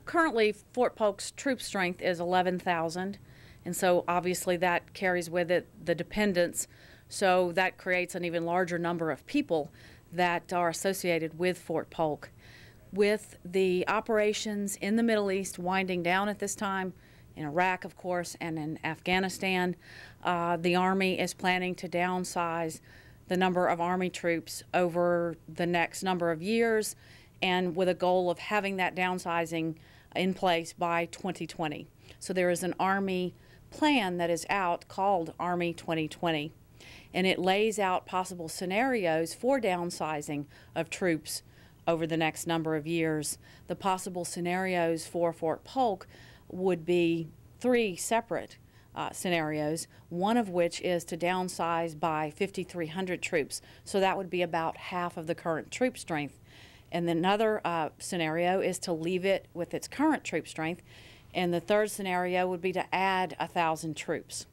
Currently, Fort Polk's troop strength is 11,000, and so obviously that carries with it the dependents, so that creates an even larger number of people that are associated with Fort Polk. With the operations in the Middle East winding down at this time, in Iraq, of course, and in Afghanistan, the Army is planning to downsize the number of Army troops over the next number of years, and with a goal of having that downsizing in place by 2020. So there is an Army plan that is out called Army 2020, and it lays out possible scenarios for downsizing of troops over the next number of years. The possible scenarios for Fort Polk would be three separate scenarios, one of which is to downsize by 5,300 troops. So that would be about half of the current troop strength. And another scenario is to leave it with its current troop strength. And the third scenario would be to add 1,000 troops.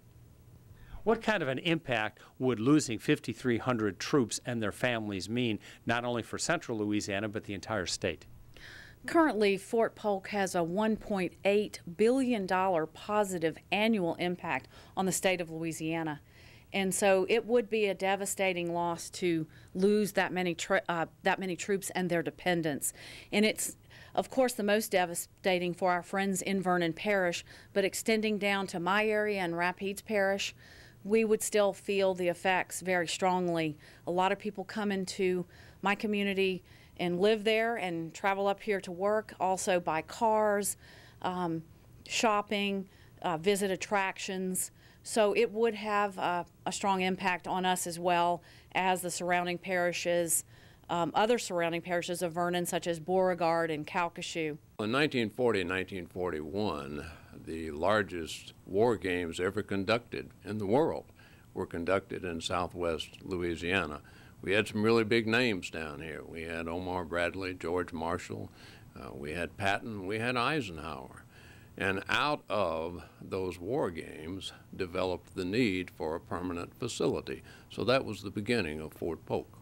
What kind of an impact would losing 5,300 troops and their families mean, not only for central Louisiana, but the entire state? Currently, Fort Polk has a $1.8 billion positive annual impact on the state of Louisiana. And so it would be a devastating loss to lose that many troops and their dependents. And it's, of course, the most devastating for our friends in Vernon Parish, but extending down to my area and Rapides Parish, we would still feel the effects very strongly. A lot of people come into my community and live there and travel up here to work, also by cars, shopping, visit attractions. So it would have a strong impact on us as well as the surrounding parishes, other surrounding parishes of Vernon, such as Beauregard and Calcasieu. In 1940 and 1941, the largest war games ever conducted in the world were conducted in southwest Louisiana. We had some really big names down here. We had Omar Bradley, George Marshall, we had Patton, we had Eisenhower. And out of those war games developed the need for a permanent facility. So that was the beginning of Fort Polk.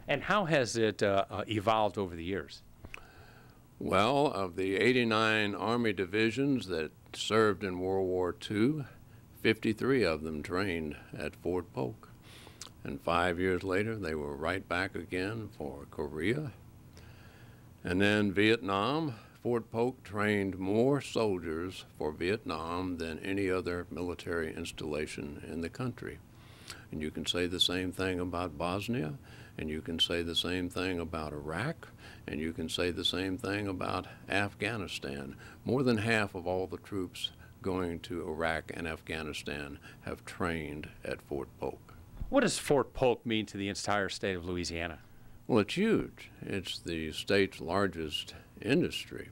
And how has it evolved over the years? Well, of the 89 Army divisions that served in World War II, 53 of them trained at Fort Polk. And 5 years later, they were right back again for Korea. And then Vietnam, Fort Polk trained more soldiers for Vietnam than any other military installation in the country. And you can say the same thing about Bosnia, and you can say the same thing about Iraq, and you can say the same thing about Afghanistan. More than half of all the troops going to Iraq and Afghanistan have trained at Fort Polk. What does Fort Polk mean to the entire state of Louisiana? Well, it's huge. It's the state's largest industry.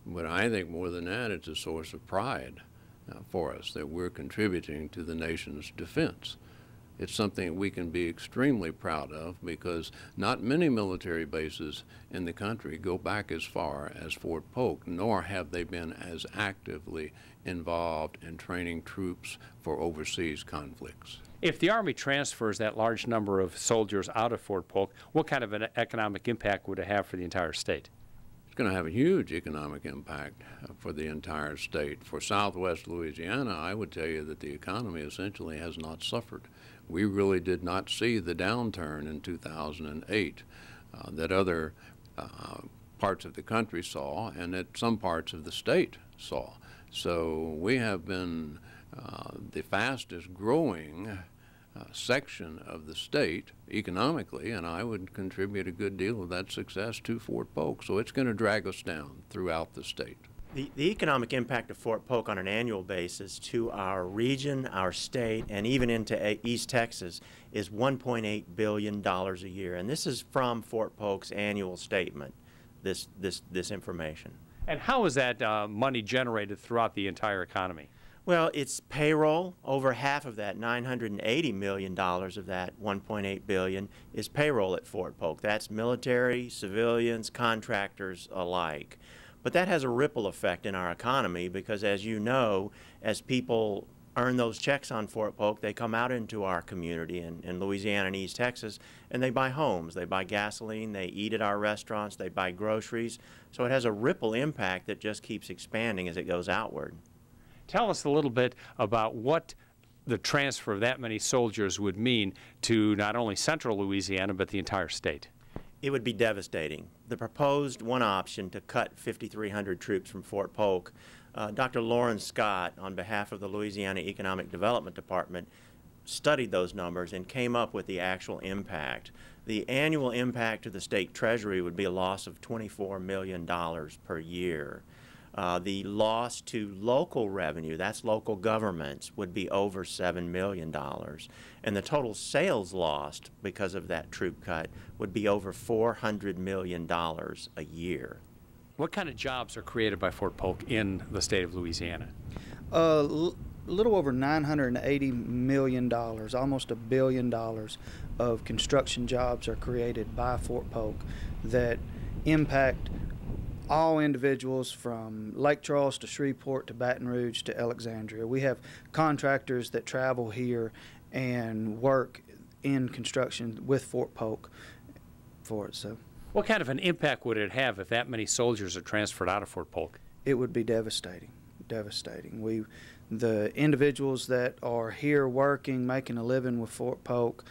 But I think more than that, it's a source of pride for us that we're contributing to the nation's defense. It's something we can be extremely proud of because not many military bases in the country go back as far as Fort Polk, nor have they been as actively involved in training troops for overseas conflicts. If the Army transfers that large number of soldiers out of Fort Polk, what kind of an economic impact would it have for the entire state? It's going to have a huge economic impact for the entire state. For southwest Louisiana, I would tell you that the economy essentially has not suffered. We really did not see the downturn in 2008 that other parts of the country saw and that some parts of the state saw. So we have been the fastest growing section of the state economically, and I would contribute a good deal of that success to Fort Polk. So it's going to drag us down throughout the state. The economic impact of Fort Polk on an annual basis to our region, our state, and even into East Texas is $1.8 billion a year. And this is from Fort Polk's annual statement, this information. And how is that money generated throughout the entire economy? Well, it's payroll. Over half of that, $980 million of that $1.8 billion, is payroll at Fort Polk. That's military, civilians, contractors alike. But that has a ripple effect in our economy because, as you know, as people earn those checks on Fort Polk, they come out into our community in Louisiana and East Texas, and they buy homes, they buy gasoline, they eat at our restaurants, they buy groceries. So it has a ripple impact that just keeps expanding as it goes outward. Tell us a little bit about what the transfer of that many soldiers would mean to not only central Louisiana, but the entire state. It would be devastating. The proposed one option to cut 5,300 troops from Fort Polk, Dr. Lauren Scott, on behalf of the Louisiana Economic Development Department, studied those numbers and came up with the actual impact. The annual impact to the state treasury would be a loss of $24 million per year. The loss to local revenue, that's local governments, would be over $7 million. And the total sales lost because of that troop cut would be over $400 million a year. What kind of jobs are created by Fort Polk in the state of Louisiana? A little over $980 million, almost $1 billion of construction jobs are created by Fort Polk that impact all individuals from Lake Charles to Shreveport to Baton Rouge to Alexandria. We have contractors that travel here and work in construction with Fort Polk for it. So, what kind of an impact would it have if that many soldiers are transferred out of Fort Polk? it would be devastating, devastating. The individuals that are here working, making a living with Fort Polk,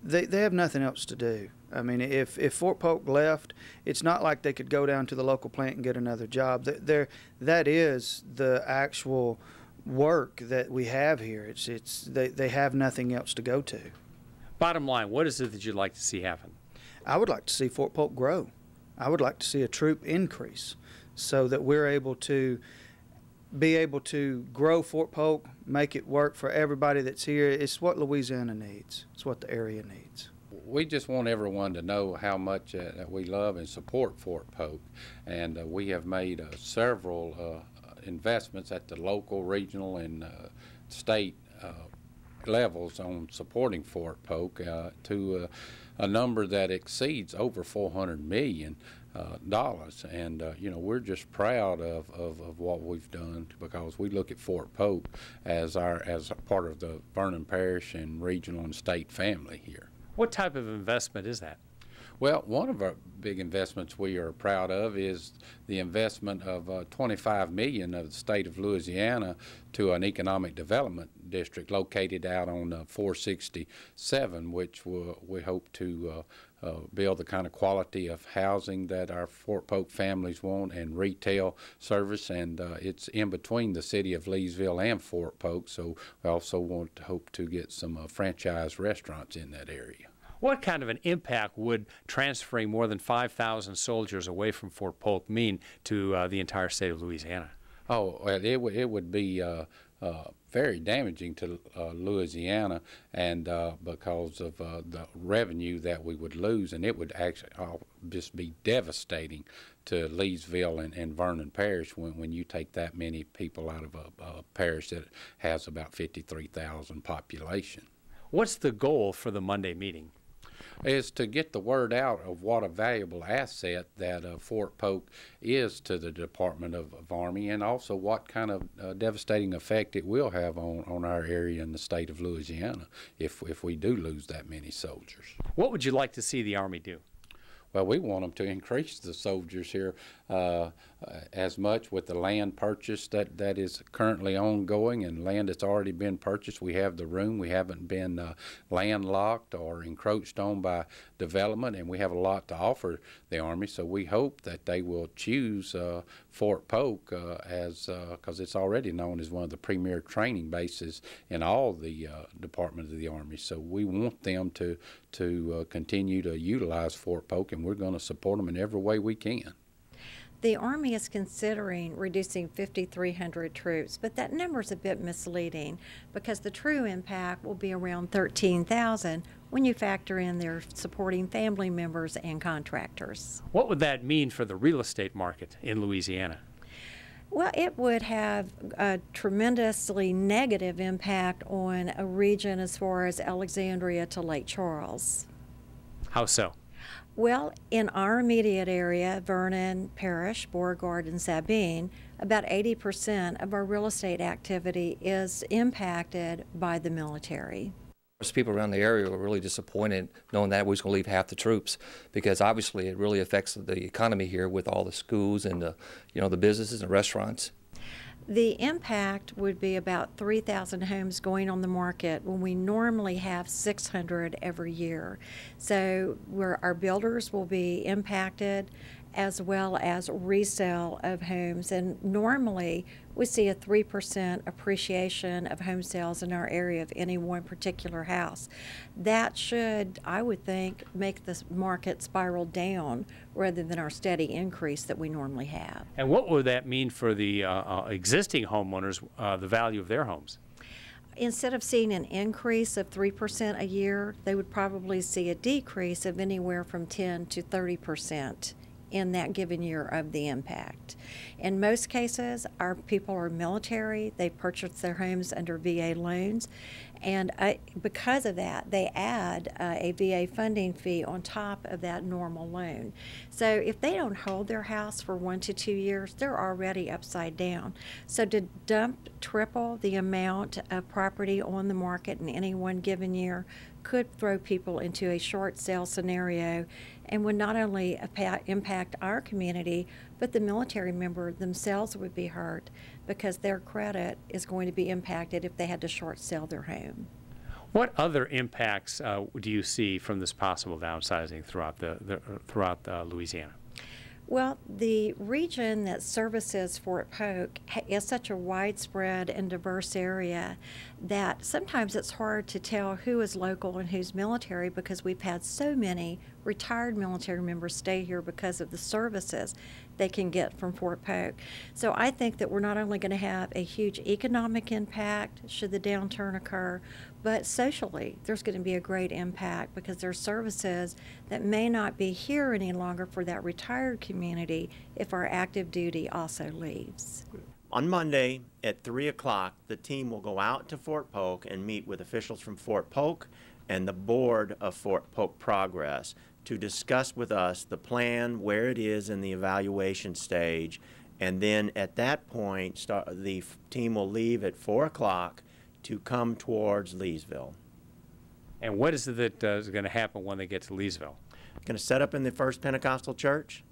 they have nothing else to do. I mean, if Fort Polk left, it's not like they could go down to the local plant and get another job. That is the actual work that we have here. They have nothing else to go to. Bottom line, what is it that you'd like to see happen? I would like to see Fort Polk grow. I would like to see a troop increase so that we're able to grow Fort Polk, make it work for everybody that's here. It's what Louisiana needs. It's what the area needs. We just want everyone to know how much that we love and support Fort Polk, and we have made several investments at the local, regional, and state levels on supporting Fort Polk to a number that exceeds over $400 million. And we're just proud of what we've done, because we look at Fort Polk as a part of the Vernon Parish and regional and state family here. What type of investment is that? Well, one of our big investments we are proud of is the investment of $25 million of the state of Louisiana to an economic development district located out on 467, which we hope to build the kind of quality of housing that our Fort Polk families want, and retail service, and it's in between the city of Leesville and Fort Polk, so we also hope to get some franchise restaurants in that area. What kind of an impact would transferring more than 5,000 soldiers away from Fort Polk mean to the entire state of Louisiana? Oh, well, it would be very damaging to Louisiana, and because of the revenue that we would lose, and it would actually just be devastating to Leesville and Vernon Parish when you take that many people out of a parish that has about 53,000 population. What's the goal for the Monday meeting? Is to get the word out of what a valuable asset that Fort Polk is to the Department of Army, and also what kind of devastating effect it will have on our area in the state of Louisiana if we do lose that many soldiers. What would you like to see the Army do? Well, we want them to increase the soldiers here as much with the land purchase that is currently ongoing, and land that's already been purchased. We have the room. We haven't been landlocked or encroached on by development, and we have a lot to offer the Army. So we hope that they will choose Fort Polk because it's already known as one of the premier training bases in all the Department of the Army. So we want them to continue to utilize Fort Polk, and we're going to support them in every way we can. The Army is considering reducing 5,300 troops, but that number is a bit misleading because the true impact will be around 13,000 when you factor in their supporting family members and contractors. What would that mean for the real estate market in Louisiana? Well, it would have a tremendously negative impact on a region as far as Alexandria to Lake Charles. How so? Well, in our immediate area, Vernon, Parish, Beauregard, and Sabine, about 80% of our real estate activity is impacted by the military. People around the area were really disappointed knowing that we was going to leave half the troops, because obviously it really affects the economy here with all the schools and the businesses and restaurants. The impact would be about 3,000 homes going on the market when we normally have 600 every year. So our builders will be impacted, as well as resale of homes. And normally we see a 3% appreciation of home sales in our area of any one particular house. That should, I would think, make the market spiral down rather than our steady increase that we normally have. And what would that mean for the existing homeowners, the value of their homes? Instead of seeing an increase of 3% a year, they would probably see a decrease of anywhere from 10 to 30% in that given year of the impact. In most cases, our people are military. They purchase their homes under VA loans, and because of that, they add a VA funding fee on top of that normal loan. So if they don't hold their house for 1 to 2 years, they're already upside down. So to dump triple the amount of property on the market in any one given year could throw people into a short sale scenario, and would not only impact our community, but the military member themselves would be hurt, because their credit is going to be impacted if they had to short sell their home. What other impacts do you see from this possible downsizing throughout Louisiana? Well, the region that services Fort Polk is such a widespread and diverse area that sometimes it's hard to tell who is local and who's military, because we've had so many retired military members stay here because of the services they can get from Fort Polk. So I think that we're not only going to have a huge economic impact should the downturn occur, but socially there's going to be a great impact, because there's services that may not be here any longer for that retired community if our active duty also leaves. On Monday at 3 o'clock, the team will go out to Fort Polk and meet with officials from Fort Polk and the board of Fort Polk Progress to discuss with us the plan, where it is in the evaluation stage, and then at that point the team will leave at 4 o'clock to come towards Leesville. And what is it that is going to happen when they get to Leesville? Going to set up in the First Pentecostal Church.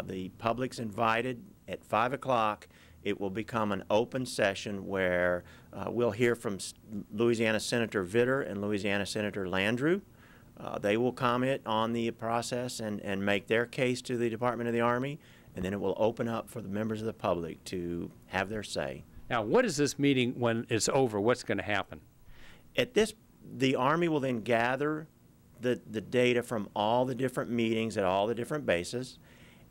The public's invited at 5 o'clock. It will become an open session where we'll hear from Louisiana Senator DeRidder and Louisiana Senator Landrieu. They will comment on the process and make their case to the Department of the Army, and then it will open up for the members of the public to have their say. Now, what is this meeting when it's over? What's going to happen? The Army will then gather the data from all the different meetings at all the different bases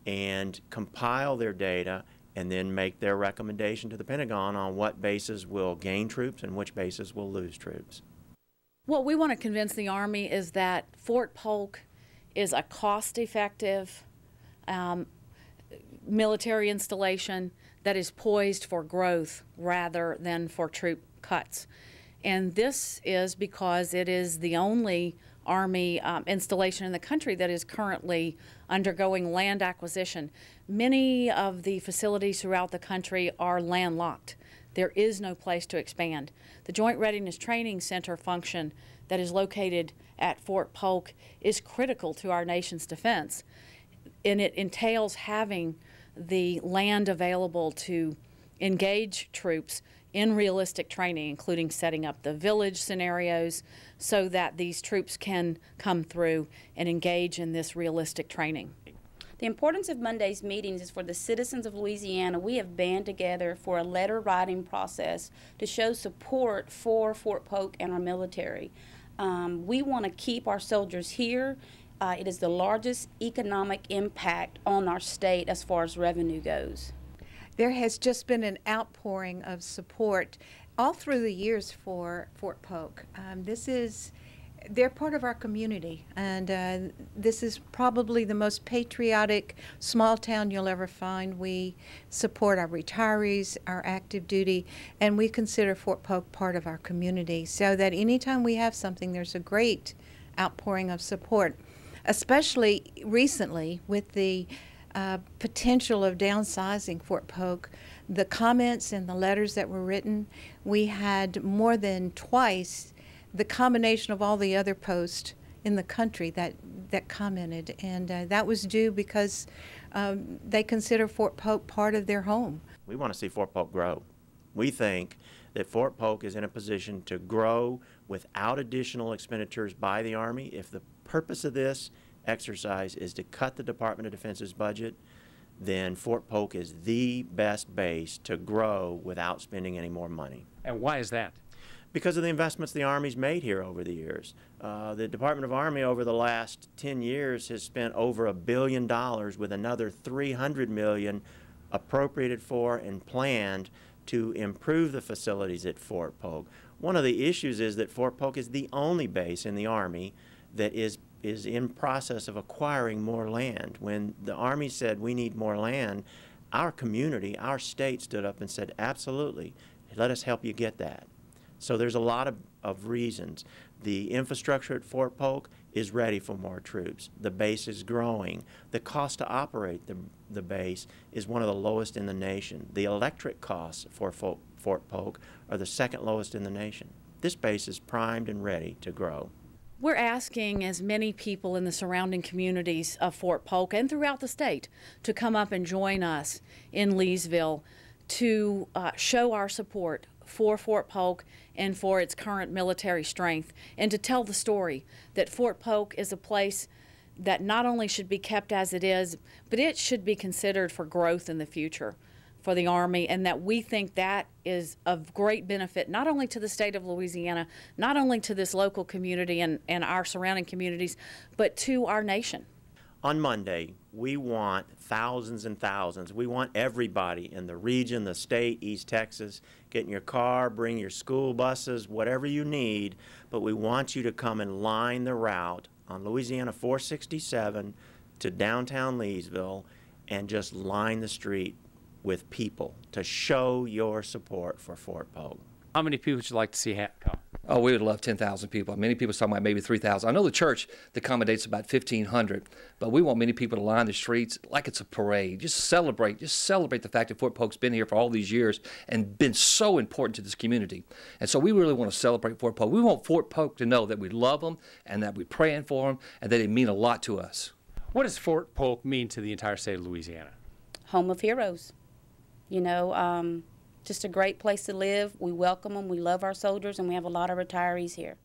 and compile their data, and then make their recommendation to the Pentagon on what bases will gain troops and which bases will lose troops. What we want to convince the Army is that Fort Polk is a cost-effective military installation that is poised for growth rather than for troop cuts. And this is because it is the only Army installation in the country that is currently undergoing land acquisition. Many of the facilities throughout the country are landlocked. There is no place to expand. The Joint Readiness Training Center function that is located at Fort Polk is critical to our nation's defense, and it entails having the land available to engage troops in realistic training, including setting up the village scenarios so that these troops can come through and engage in this realistic training. The importance of Monday's meetings is for the citizens of Louisiana. We have band together for a letter writing process to show support for Fort Polk and our military. We want to keep our soldiers here. It is the largest economic impact on our state as far as revenue goes. There has just been an outpouring of support all through the years for Fort Polk. They're part of our community, and this is probably the most patriotic small town you'll ever find. We support our retirees, our active duty, and we consider Fort Polk part of our community, so that anytime we have something, there's a great outpouring of support. especially recently with the potential of downsizing Fort Polk. The comments and the letters that were written, we had more than twice the combination of all the other posts in the country that commented, and that was due because they consider Fort Polk part of their home. We want to see Fort Polk grow. We think that Fort Polk is in a position to grow without additional expenditures by the Army. If the purpose of this exercise is to cut the Department of Defense's budget, then Fort Polk is the best base to grow without spending any more money. And why is that? Because of the investments the Army's made here over the years. The Department of Army over the last 10 years has spent over $1 billion with another $300 million appropriated for and planned to improve the facilities at Fort Polk. One of the issues is that Fort Polk is the only base in the Army that is in process of acquiring more land. When the Army said we need more land, our community, our state stood up and said, absolutely, let us help you get that. So there's a lot of reasons. The infrastructure at Fort Polk is ready for more troops. The base is growing. The cost to operate the base is one of the lowest in the nation. The electric costs for Fort Polk are the second lowest in the nation. This base is primed and ready to grow. We're asking as many people in the surrounding communities of Fort Polk and throughout the state to come up and join us in Leesville to show our support for Fort Polk and for its current military strength, and to tell the story that Fort Polk is a place that not only should be kept as it is, but it should be considered for growth in the future for the Army, and that we think that is of great benefit not only to the state of Louisiana, not only to this local community and our surrounding communities, but to our nation. On Monday, we want thousands and thousands. We want everybody in the region, the state, East Texas, get in your car, bring your school buses, whatever you need, but we want you to come and line the route on Louisiana 467 to downtown Leesville and just line the street with people to show your support for Fort Polk. How many people would you like to see come? Oh, we would love 10,000 people. Many people are talking about maybe 3,000. I know the church accommodates about 1,500, but we want many people to line the streets like it's a parade. Just celebrate the fact that Fort Polk's been here for all these years and been so important to this community. And so we really want to celebrate Fort Polk. We want Fort Polk to know that we love them and that we're praying for them and that they mean a lot to us. What does Fort Polk mean to the entire state of Louisiana? Home of heroes. You know, just a great place to live. We welcome them. We love our soldiers, and we have a lot of retirees here.